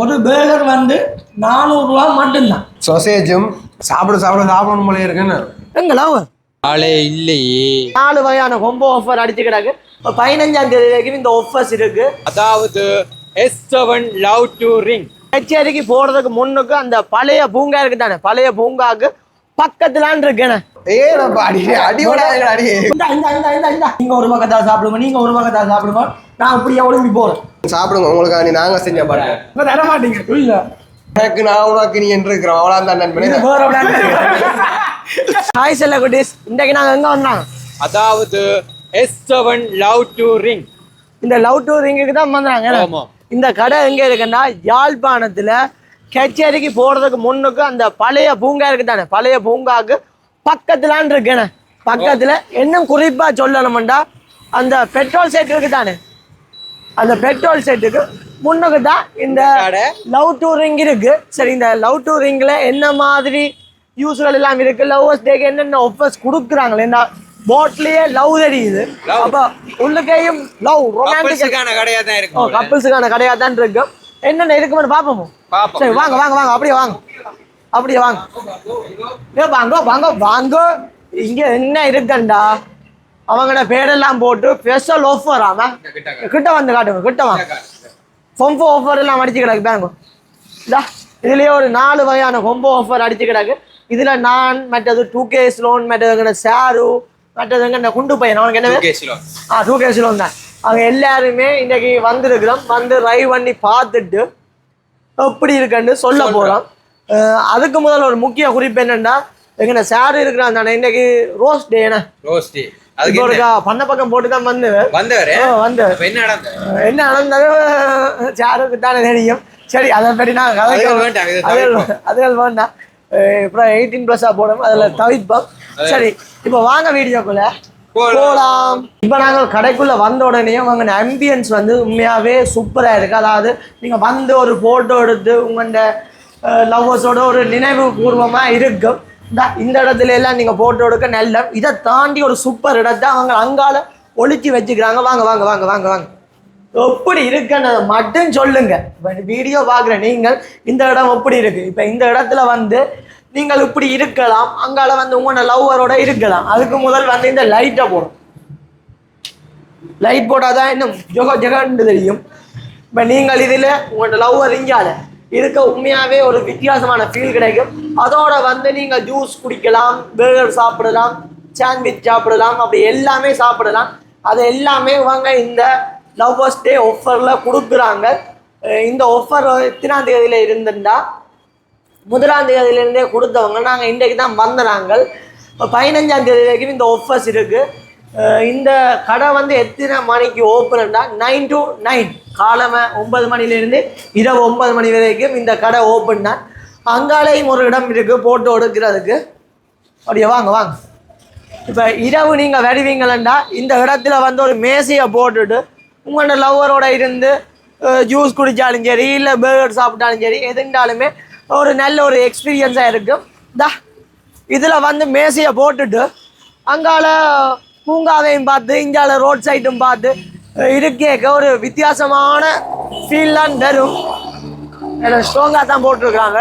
ஒரு பேர்கர் வந்து 400 ரூபா மட்டும்தான். சொசேஜும் சாப்பிடணும் போல இருக்குன்னு எங்களா ஆளே இல்லையே. 4 வகையான கொம்போ ஆஃபர் அடிச்சு கிடாக்கு. இப்போ 15ஆம் தேதி வரைக்கும் இந்த ஆஃபர்ஸ் இருக்கு. அதாவது S7 லவ் டு ரிங் கச்சேரிக்கு போறதுக்கு முன்னுக்கு அந்த பழைய பூங்கா இருக்கு தானே, பழைய பூங்காக்கு பக்கத்துலான் இருக்கேன். நீங்க ஒரு பக்கத்தா சாப்பிடுங்க, நீங்க ஒரு பக்கத்தா சாப்பிடுங்க, நான் அப்படியே ஒழுங்கி போறேன். சாப்பிடுங்க உங்களுக்கு நாங்க செஞ்ச பாருங்க தர மாட்டீங்க. எனக்கு நான் உனக்கு நீ என்று இருக்கிறோம் அவ்வளோ தான் நண்பனே. ஹாய் செல்ல குட்டீஸ், இன்றைக்கு நாங்கள் எங்கே வந்தோம்? அதாவது S7 லவ் டு ரிங். இந்த லவ் டு ரிங்குக்கு தான் வந்துறாங்க. இந்த கடை எங்கே இருக்குன்னா யாழ்ப்பாணத்தில் கச்சேரிக்கு போகிறதுக்கு முன்னுக்கு அந்த பழைய பூங்கா இருக்கு தானே, பழைய பூங்காவுக்கு பக்கத்துலான் இருக்கேண்ணே. பக்கத்தில் இன்னும் குறிப்பாக சொல்லணும்டா அந்த பெட்ரோல் செட் இருக்கு தானே, அந்த பெட்ரோல் செட்டுக்கு முன்னுக்கு தான் இந்த லவ் டு ரிங் இருக்கு. சரி, இந்த லவ் டு ரிங்கில் என்ன மாதிரி யூஸ்கள் எல்லாம் இருக்கு, லவ்வர்ஸ் டேக்கு என்னென்ன ஆஃபர்ஸ் கொடுக்குறாங்களே, இந்த போட்லயே லவ் தெரியுது. அப்ப உள்ளுக்கையும் லவ் ரொமான்டிக்கான கடையா தான் இருக்கு, கப்பிள்ஸுக்கான கடையா தான் இருக்கு. என்னென்ன இருக்குன்னு பாப்போம். சரி வாங்க வாங்க வாங்க, அப்படியே வாங்க, அப்படியே வாங்க, வாங்க வாங்க வாங்க. இங்க என்ன இருக்குண்டா, அவங்களோட பேரெல்லாம் போட்டு ஸ்பெஷல் ஆஃபர். ஆமா, கிட்ட வந்து காட்டுங்க, கிட்ட வாங்க. கொம்போ ஆஃபர் எல்லாம் அடிச்சு கிடக்கு பேங்க. இதுலயே ஒரு 4 வகையான கொம்போ ஆஃபர் அடிச்சு கிடக்கு. இதுல நான் மற்றது 2K லோன், மற்றது சாரு, மற்றது குண்டு பையன், அவனுக்கு என்ன 2K லோன் தான். அவங்க எல்லாருமே இன்னைக்கு வந்திருக்கிறோம், வந்து ரைவ் பண்ணி பார்த்துட்டு எப்படி இருக்குன்னு சொல்ல போறோம். அதுக்கு முதல்ல ஒரு முக்கிய குறிப்பு என்னன்னா, எங்க சாரு இருக்கிறான் தானே, இன்னைக்கு ரோஸ் டே. பண்ண பக்கம் போட்டு தான் என்ன நடந்தது சாருக்கு தானே தெரியும். சரி, அதை பற்றி நான் அதுகள் வேண்டாம். இப்போ 18+ போடும், அதில் தவிர்ப்போம். சரி, இப்போ வாங்க வீடியோக்குள்ள போகலாம். இப்போ நாங்கள் கடைக்குள்ள வந்த உடனே உங்க ஆம்பியன்ஸ் வந்து உண்மையாவே சூப்பராக இருக்கு. அதாவது நீங்க வந்து ஒரு போட்டோ எடுத்து உங்களோட லவ்வர்ஸோட ஒரு நினைவு பூர்வமாக இருக்கும். இந்த இடத்துல எல்லாம் நீங்க போட்டோ எடுக்க நல்ல. இதை தாண்டி ஒரு சூப்பர் இடத்தை அவங்க அங்கால ஒழிச்சு வச்சுக்கிறாங்க. வாங்க வாங்க வாங்க வாங்க வாங்க, எப்படி இருக்குன்னு மட்டும் சொல்லுங்க. இப்போ வீடியோ பார்க்குற நீங்கள் இந்த இடம் எப்படி இருக்கு, இப்போ இந்த இடத்துல வந்து நீங்கள் இப்படி இருக்கலாம், அங்கால வந்து உங்களோட லவ்வரோட இருக்கலாம். அதுக்கு முதல் வந்து இந்த லைட்டை போடும். லைட் போட்டாதான் இன்னும் ஜெகன்னு தெரியும். இப்போ நீங்கள் இதில் உங்களோட லவ்வர் இங்கால இருக்க உண்மையாகவே ஒரு வித்தியாசமான ஃபீல் கிடைக்கும். அதோட வந்து நீங்கள் ஜூஸ் குடிக்கலாம், பர்கர் சாப்பிடலாம், சாண்ட்விச் சாப்பிடலாம், அப்படி எல்லாமே சாப்பிடலாம். அது எல்லாமே வாங்க இந்த லவ்வர்ஸ் டே ஆஃபரில் கொடுக்குறாங்க. இந்த ஆஃபர் எத்தனாம் தேதியில் இருந்துட்டா 1ஆம் தேதியிலேருந்தே கொடுத்தவங்க நாங்கள் இன்றைக்கு தான் வந்தாங்க. இப்போ 15ஆம் தேதி வரைக்கும் இந்த ஆஃபர்ஸ் இருக்குது. இந்த கடை வந்து எத்தனை மணிக்கு ஓப்பன்டா 9 to 9, காலமை 9 மணிலேருந்து இரவு 9 மணி வரைக்கும் இந்த கடை ஓப்பன் தான். அங்காலையும் ஒரு இடம் இருக்குது போட்டோ எடுக்கிறதுக்கு. அப்படியே வாங்க வாங்க. இப்போ இரவு நீங்கள் வருவீங்களா, இந்த இடத்துல வந்து ஒரு மேசையை போட்டுட்டு உங்களோட லவ்வரோட இருந்து ஜூஸ் குடித்தாலும் சரி, இல்லை பர்கர் சாப்பிட்டாலும் சரி, எதுண்டாலுமே ஒரு நல்ல ஒரு எக்ஸ்பீரியன்ஸாக இருக்கும். இதில் வந்து மேசையை போட்டுட்டு அங்கால பூங்காவையும் பார்த்து இங்கால ரோட் சைட்டும் பார்த்து இருக்கேக்க ஒரு வித்தியாசமான ஃபீல்லாம் தரும். ஸ்ட்ராங்காக தான் போட்டிருக்காங்க.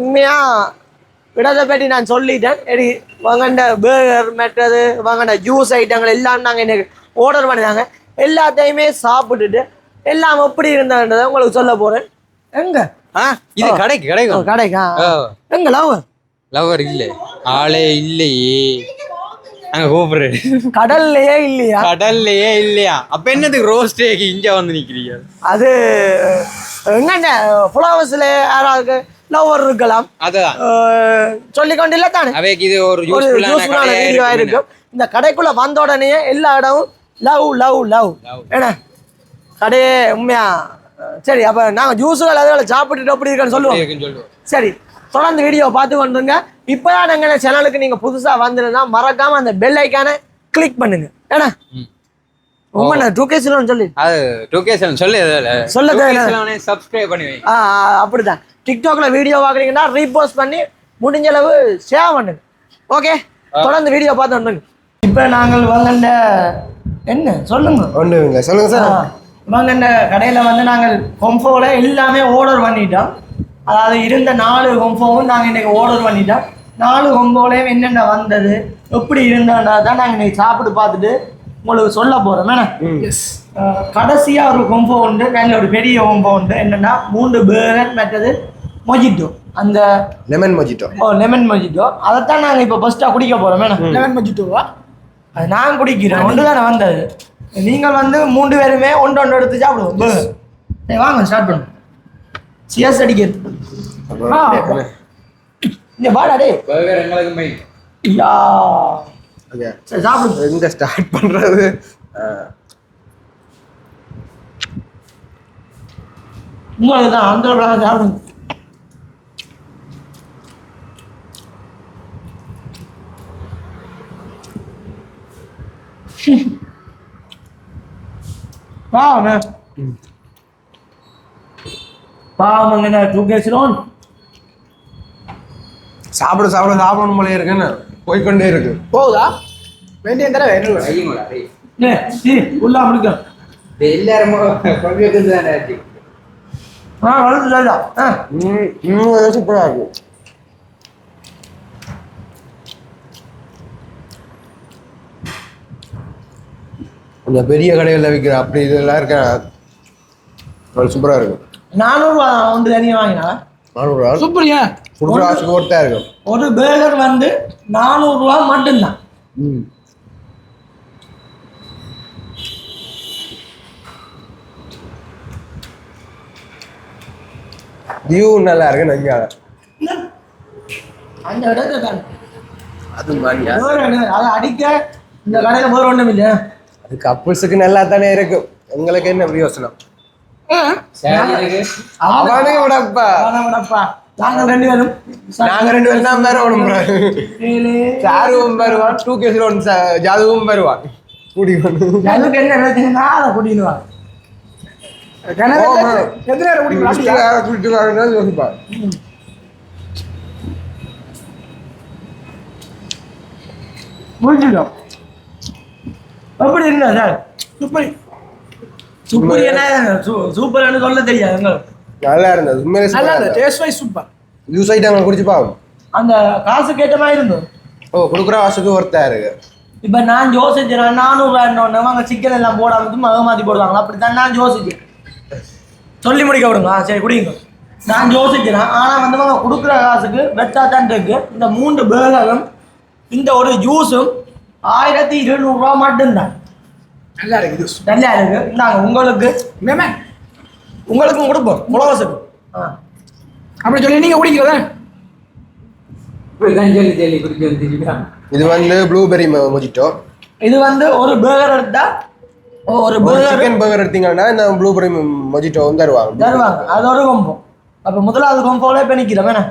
உண்மையாக இடத்தை பற்றி நான் சொல்லிட்டேன். எடி வாங்கண்ட பர்கர் மற்றது வாங்கண்ட ஜூஸ் ஐட்டங்கள் எல்லாம் நாங்கள் எனக்கு ஆர்டர் பண்ணினாங்க. எல்லாத்தையுமே சாப்பிட்டுட்டு எல்லாம் எப்படி இருந்ததுன்றதை உங்களுக்கு சொல்ல போகிறேன். எங்கே இது கடைக்கா எங்க லவர் இல்லை, ஆளே இல்லையே. அங்க கூப்பிடுறேன், கடல்லையே இல்லையா? கடல்லையே இல்லையா? அப்ப என்னதுக்கு ரோஸ்ட் இங்க வந்து நிக்கிறீங்க? அது எங்க ஃப்ளவர்ஸ்ல யாராவது லவர் இருக்கலாம், அதான் சொல்லிக்கொண்டு இல்லை தானே. அவைக்கு இது ஒரு யூஸ்ஃபுல்லான வீடியோவா இருக்கும். இந்த கடைக்குள்ள வந்த உடனே எல்லா இடமும் லவ் லவ் லவ். ஏன்னா கடையே உண்மையா. சரி, அப்போ நாங்கள் ஜூஸுகள் அதுகளை சாப்பிட்டுட்டு எப்படி இருக்குன்னு சொல்லுவோம். சரி, தொடர்ந்து வீடியோ பார்த்து கொண்டுருங்க. இப்போ தான் எங்கள் சேனலுக்கு நீங்கள் புதுசாக வந்துருந்தா மறக்காமல் அந்த பெல் ஐக்கானை கிளிக் பண்ணுங்க. ஏன்னா உங்க 2K சொல்லி அது 2K சொல்லி சப்ஸ்கிரைப் பண்ணி அப்படிதான். டிக்டாக்ல வீடியோ பார்க்குறீங்கன்னா ரீபோஸ்ட் பண்ணி முடிஞ்ச அளவு ஷேர் பண்ணுங்க. ஓகே, தொடர்ந்து வீடியோ பார்த்து வந்துருங்க. இப்போ நாங்கள் வந்து என்ன சொல்லுங்க சொல்லுங்க சார். இவங்க இந்த கடையில் வந்து நாங்கள் கொம்போவில் எல்லாமே ஆர்டர் பண்ணிட்டோம். அதாவது இருந்த 4 கொம்போவும் நாங்கள் இன்றைக்கி ஆர்டர் பண்ணிட்டோம். 4 கொம்போலையும் என்னென்ன வந்தது எப்படி இருந்ததுன்றதை தான் நாங்கள் இன்றைக்கி சாப்பிட்டு பார்த்துட்டு உங்களுக்கு சொல்ல போகிறோம். கடைசியாக ஒரு கொம்போ உண்டு, நல்ல ஒரு பெரிய கொம்போ உண்டு. என்னென்னா 3 பேர்கர் மற்றது மொஜிட்டோ, அந்த லெமன் மொஜிட்டோ. லெமன் மொஜிட்டோ அதைத்தான் நாங்கள் இப்போ ஃபஸ்ட்டாக குடிக்க போகிறோம். லெமன் மொஜிட்டோவா? அது நான் குடிக்கிறேன். ஒன்று தானே வந்தது. நீங்கள் வந்து 3 பேருமே ஒன்று எடுத்து சாப்பிடுவோம். சரி வாங்க ஸ்டார்ட் பண்ணுவோம். சியர்ஸ் அடிக்கிறது. இங்கே பாடா டே ஐயா. சரி சாப்பிடுங்க. எங்க ஸ்டார்ட் பண்றது? உங்களுக்கு தான் அந்த சாப்பிடுங்க. பாவங்க தூக்கேசிரோன் சாப்பிடணும் போல இருக்குன்னு போய்கொண்டே இருக்கு. போகுதா? வேண்டிய தடவை உள்ள முடிக்க எல்லாரும் வளர்ந்து சூப்பரா இருக்கு. இந்த பெரிய கடைகளில் விற்கிற அப்படி இதெல்லாம் இருக்க சூப்பரா இருக்கும். 400 ரூபா ஒன்று தனியாக வாங்கினா 400 ரூபா சூப்பரியா? ஃபுட் ஒர்த்தா இருக்கும். ஒரு பேர்கர் வந்து 400 ரூபா மட்டும்தான். வியூ நல்லா இருக்கு. நங்க அந்த இடத்துல அது மாதிரியா அதை அடிக்க இந்த கடையில் வேறு ஒன்றும் இல்லையா? அது கப்புள்ஸுக்கு நல்லா தானே இருக்கும். உங்களுக்கு என்ன பிரயோசனம்? அவனே விடப்பா. நாங்கள் 2 பேரும் தான் வருவோம். சாருவும் வருவான், 2K ஜாதுவும் வருவான். அதுக்கு என்ன பிரச்சனைனா அதை கூட்டிடுவாங்க. யோசிப்பான். முடிஞ்சிடும். எப்படி இருந்தா சார்? சூப்பர் என்ன சூப்பர்னு சொல்ல தெரியாது எங்களுக்கு. நல்லா இருந்தது. உண்மையிலே taste wise super. Use item குடிச்சு பாவம். அந்த காசு கேட்ட மாதிரி இருந்தது. கொடுக்குற காசுக்கு ஒருத்தா இருக்கு. இப்போ நான் யோசிச்சேன் 400 ரூபாய் வாங்க சிக்கன் எல்லாம் போடாமல் மகமாதி போடுவாங்களா? அப்படித்தான் நான் யோசிச்சேன். சொல்லி முடிக்க விடுங்க. சரி குடிங்க. நான் யோசிக்கிறேன். ஆனால் வந்து அவங்க கொடுக்குற காசுக்கு வெட்டா தான் இருக்கு. இந்த 3 பேர்கரும் இந்த ஒரு ஜூஸும் 1200 ரூபா மட்டும்தான். நல்லா இருக்கு. நல்லா இருக்கு. நாங்கள் உங்களுக்கும் கொடுப்போம் முளவசுக்கு. அப்படி சொல்லி நீங்கள் குடிக்கிறதா? இது வந்து ப்ளூபெர்ரி மொஜிட்டோ. இது வந்து ஒரு பேர்கர் எடுத்தா ஒரு சிக்கன் பர்கர் எடுத்தீங்கன்னா இந்த ப்ளூபெர்ரி மொஜிட்டோ தருவாங்க. அது ஒரு கொம்போ. அப்போ முதலாவது கொம்போல இப்போ நிற்கிறோம் வேணா.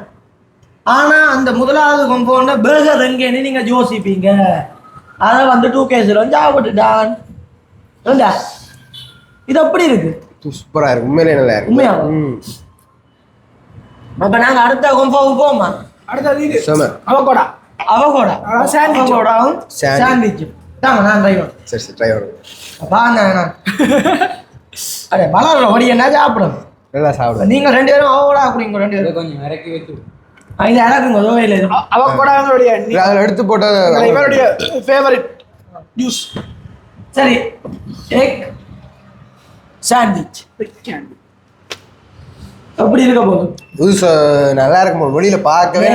ஆனால் அந்த முதலாவது கொம்போன பேர்கர் எங்கேன்னு நீங்கள் யோசிப்பீங்க. அதை வந்து 2K சாப்பிட்டுட்டான். இது எப்படி இருக்கு? சூப்பரா இருக்கு. உண்மையிலே நல்லா இருக்கு. உண்மையா? அப்போ நாங்கள் அடுத்த கொம்போவுக்கு போமா. அடுத்தது அவகோடாவும் சாண்ட்விச்சும் தாங்க. நான் டிரைவர். சரி ட்ரை பண்ணுங்க. வாங்க. அடே பலாவில் ஒடி என்ன சாப்பிடும்? நல்லா சாப்பிடுங்க. நீங்கள் 2 பேரும் அவகோடா குடிங்க. 2 பேரும் கொஞ்சம் இறக்கி வச்சு இது இறக்குங்க. தோவையில் அவகோடாவுடைய அதில் எடுத்து போட்ட இவருடைய ஃபேவரட் ஜூஸ். சரி எக் சாண்ட்விச் எப்படி இருக்க போகுது? புதுசு நல்லா இருக்கும். வெளியில பார்க்கவே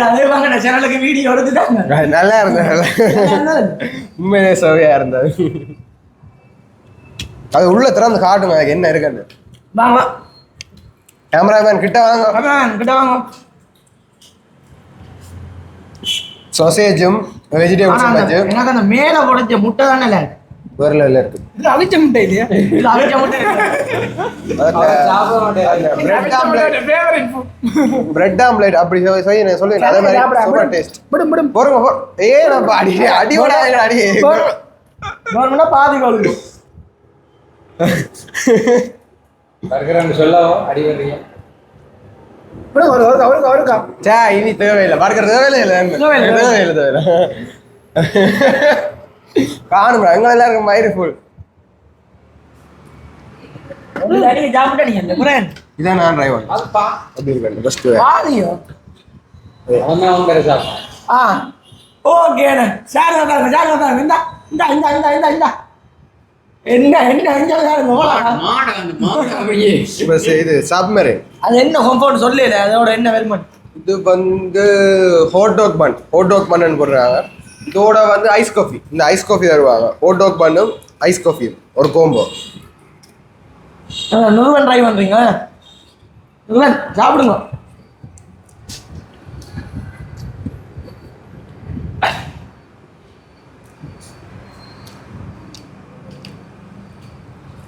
அதே வாங்க சேனலுக்கு வீடியோ எடுத்துட்டாங்க. நல்லா இருந்தது. உண்மையிலே சுவையா இருந்தது. அது உள்ள திறந்து காட்டுங்க அதுக்கு என்ன இருக்குன்னு. வாங்க கேமராமேன் கிட்ட வாங்க. சாசேஜும் வெஜிடபிள் சாண்ட்விச். எனக்கு அந்த மேலே உடைச்ச முட்டை தானே இல்லை வேற லெவல்ல இருக்கு. இது அவிச்ச முட்டை இல்லையா? இது அவிச்ச முட்டை பிரெட் ஆம்லெட் அப்படி சொல்லுங்க. அதே மாதிரி சூப்பர் டேஸ்ட். போறோம். நம்ம அடி கவர்மெண்டா பாதி கழுவு பர்கர் சொல்லவோ அடி வர்றீங்க. இனி தேவையில்லை. பர்கர் தேவையில்லை. காணும் எங்க எல்லாருக்கும் வயிறு ஃபுல். ஒரு அடியை சாப்பிட்டா நீங்க இந்த புரியன் இதான் நான் டிரைவர் அதுப்பா அப்படி இருக்கேன் ஃபர்ஸ்ட் வாதியோ அவன் அவன் பேர சார் ஆ ஓகேண்ணே சார் உட்காருங்க இந்தா இந்தா இந்தா இந்தா இந்தா இந்தா என்ன என்ன மாடு அந்த மாடு அப்படியே பஸ் இது சப்மரின் அது என்ன ஹோம் சொல்லல அதோட என்ன வெறுமன் இது வந்து ஹாட் டாக் பன்னு போடுறாங்க இதோட வந்து ஐஸ் காஃபி இந்த ஐஸ் காஃபி தருவாங்க ஹாட் டாக் பண்ணும் ஐஸ் காஃபி ஒரு கோம்போ நுருவன் ட்ரை பண்றீங்க நுருவன் சாப்பிடுங்க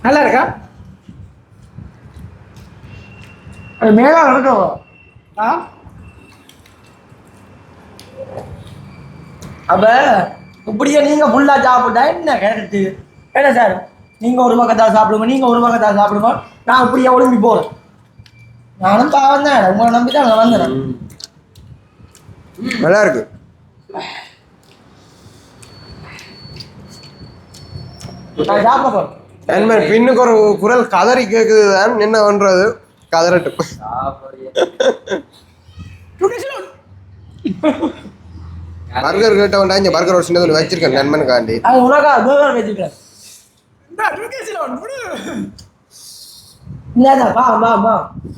நல்லா இருக்கா அது மேலே இருக்கட்டும் ஆ அப்ப இப்படியே நீங்க ஃபுல்லா சாப்பிட்டா என்ன கேட்டு என்ன சார் நீங்க ஒரு பக்கத்தா சாப்பிடுங்க நீங்க ஒரு பக்கத்தா சாப்பிடுங்க நான் இப்படியே ஒழுங்கி போறேன் நானும் பாவம் தான் உங்களை நம்பி தான் நான் வந்தேன் நல்லா இருக்கு நான் சாப்பிட போறேன் அண்ட் பின்னுக்கு ஒரு குரல் கதறி கேக்குது தான் என்ன பண்றது கதறட்டும் பர்கர் கேட்டவன்டா இங்க பர்கர் ஒரு சின்னது வச்சிருக்கேன் நண்பனுக்காண்டி அது உனக்கா பேர்கர் வச்சிருக்கேன் வா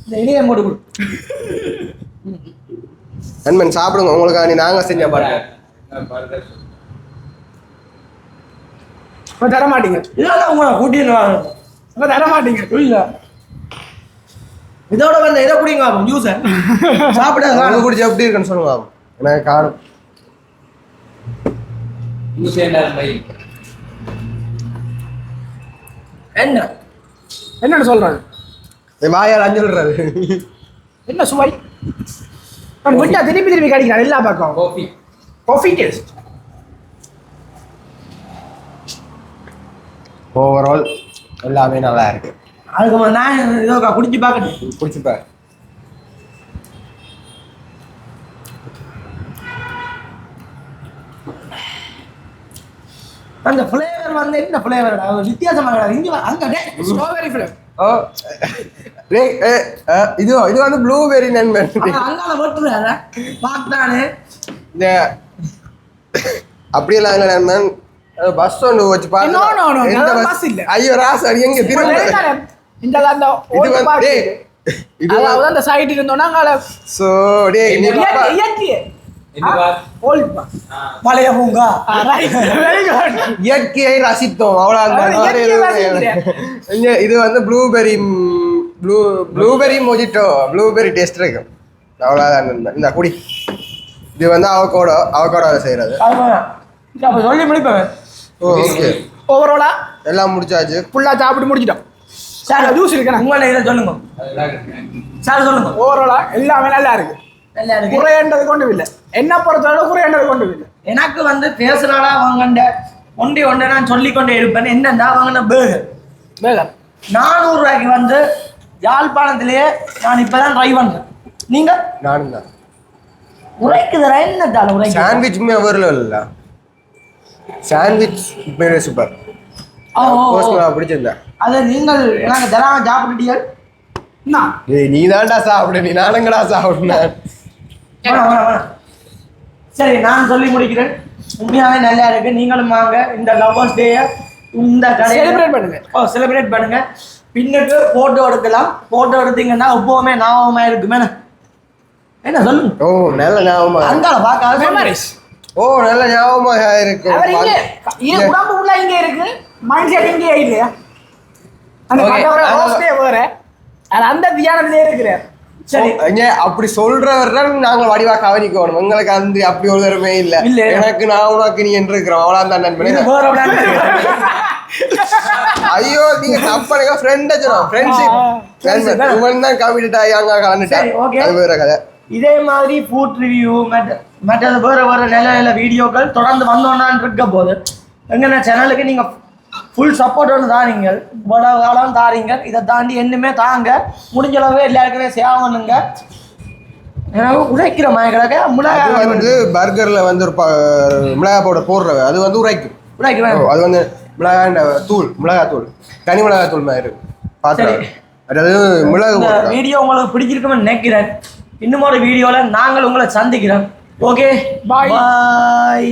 இந்த இனியை போட்டு கொடு நண்பன் சாப்பிடுங்க உங்களுக்காண்டி நாங்க செஞ்ச பர்கர் தர மாட்டீங்க இதெல்லாம் உங்களை கூட்டின்னு வாங்க தர மாட்டீங்க இல்ல இதோட வந்து இதை குடிங்க ஜூஸ சாப்பிட குடிச்சு எப்படி இருக்குன்னு சொல்லுங்க எனக்கு காணும் என்ன என்னன்னு சொல்றாங்க வாயால் அஞ்சுடுறாரு என்ன சுவை விட்டா திருப்பி திருப்பி கிடைக்கிறான் எல்லா பக்கம் காஃபி டேஸ்ட் ஓவரால் எல்லாமே நல்லா இருக்கு அதுக்கு நான் இதோ குடிச்சு பார்க்கணும் பிடிச்சிப்பேன் அந்த ஃப்ளேவர் வந்து என்ன ஃப்ளேவர் வித்தியாசமாக கிடையாது இங்கே அங்கே ஸ்ட்ராபெரி ஃப்ளேவர் ஓ இது இது வந்து ப்ளூபெரி நண்பன் அங்கால போட்டுருக்காங்க பார்த்தானே இந்த அப்படியெல்லாம் இல்லை நண்பன் பஸ் ஒன்று வச்சு பாத்து ஐயோ ராசு அது எங்க திரும்ப இந்த அந்த இது வந்து அந்த சைடு இருந்தோம்னா அங்கால சோ டேய் இயற்கையே மலைய பூங்கா இயற்கையை ரசித்தோம் அவ்வளவு. இது வந்து ப்ளூபெரி மொஜிட்டோ ப்ளூபெரி டேஸ்ட் இருக்கும் அவ்வளோதான். இந்த குடி இது வந்து அவகோடோ செய்யறது. சொல்லி முடிப்பேன். ஓகே ஓவராலா எல்லாம் முடிச்சாச்சு, ஃபுல்லா சாப்பிட்டு முடிச்சிட்டோம். சார் ஜூஸ் இருக்கு உங்களை இதை சொல்லுங்க சார், சொல்லுங்க. ஓவராலா எல்லாமே நல்லா இருக்கு, நல்லா இருக்கு, குறையன்றது கொண்டு இல்லை. என்ன பொறுத்தவரை குறையன்றது கொண்டு இல்லை. எனக்கு வந்து பேசுனாலா வாங்கண்ட ஒன்றே ஒன்று நான் சொல்லிக்கொண்டே இருப்பேன். என்னன்னா வாங்கின பேகர் 400 ரூபாய்க்கு வந்து யாழ்ப்பாணத்திலேயே நான் இப்பதான் ட்ரை பண்றேன். நீங்க நானும் தான் உரைக்குதுரா என்னதால உரைக்கு சாண்ட்விச்சுமே வரல இல்ல, சாண்ட்விச் பேரே சூப்பர். பிடிச்சிருந்தா அதை நீங்கள் எனக்கு தராம சாப்பிட்டுட்டீர்கள். நீ தான்டா சாப்பிடு, நீ நானுங்கடா சாப்பிடுனேன். சரி நான் சொல்லி முடிக்கிறேன். உண்மையாவே நல்லா இருக்கு. நீங்களும் வாங்க இந்த லவ்வர்ஸ் டே இந்த கடையை செலிப்ரேட் பண்ணுங்க. செலிப்ரேட் பண்ணுங்க. பின்னுக்கு போட்டோ எடுக்கலாம். போட்டோ எடுத்தீங்கன்னா எப்பவுமே ஞாபகமா இருக்குமே. என்ன சொல்லுங்க. ஓ நல்ல ஞாபகமா அந்தால பார்க்காத மெமரிஸ். ஓ நல்ல ஞாபகமா இருக்கு. உடம்பு உள்ள இங்கே இருக்கு, மைண்ட் செட் இங்கே இல்லையா? அந்த கடவுளோட ஹோஸ்டே வேற, அந்த தியானத்திலே இருக்கிறார். சரி அப்படி சொல்றவர் நாங்க வடிவா கவனிக்கணும். உங்களுக்கு அந்த அப்படி ஒரு தரமே இல்ல. எனக்கு நான் உனக்கு நீ என்று இருக்கிறோம் அவ்வளவுதான் நண்பனே. ஐயோ நீங்க தப்பானுங்க ஃப்ரெண்ட் வச்சிரும், ஃப்ரெண்ட்ஷிப் இவன் தான் கமிட்டட் ஆகி அங்க கலந்துட்டேன். அது வேற கதை. இதே மாதிரி ஃபுட் ரிவ்யூ மற்ற வேற வேற நல்ல நல்ல வீடியோக்கள் தொடர்ந்து வந்தோன்னான் இருக்க போது எங்கன்னா சேனலுக்கு நீங்க ஃபுல் சப்போர்ட் ஒன்று தாரீங்க, இவ்வளோ காலம் தாரீங்க. இதை தாண்டி என்னமே தாங்க, முடிஞ்ச அளவு எல்லாருக்குமே சேவை பண்ணுங்க. உரைக்கிற மாதிரி கிடக்க மிளகாய் வந்து பர்கர்ல வந்து ஒரு மிளகாய் பவுடர் போடுறவ அது வந்து உரைக்கும். அது வந்து மிளகாய் தூள், மிளகாய் தூள், தனி மிளகாய் தூள் மாதிரி இருக்கும். பாத்திரம் அதாவது மிளகு இந்த போட்டிருக்காங்க. வீடியோ உங்களுக்கு பிடிச்சிருக்கும்னு நினைக்கிறேன். இன்னும் ஒரு வீடியோல நாங்கள் உங்களை சந்திக்கிறோம். ஓகே, பாய்.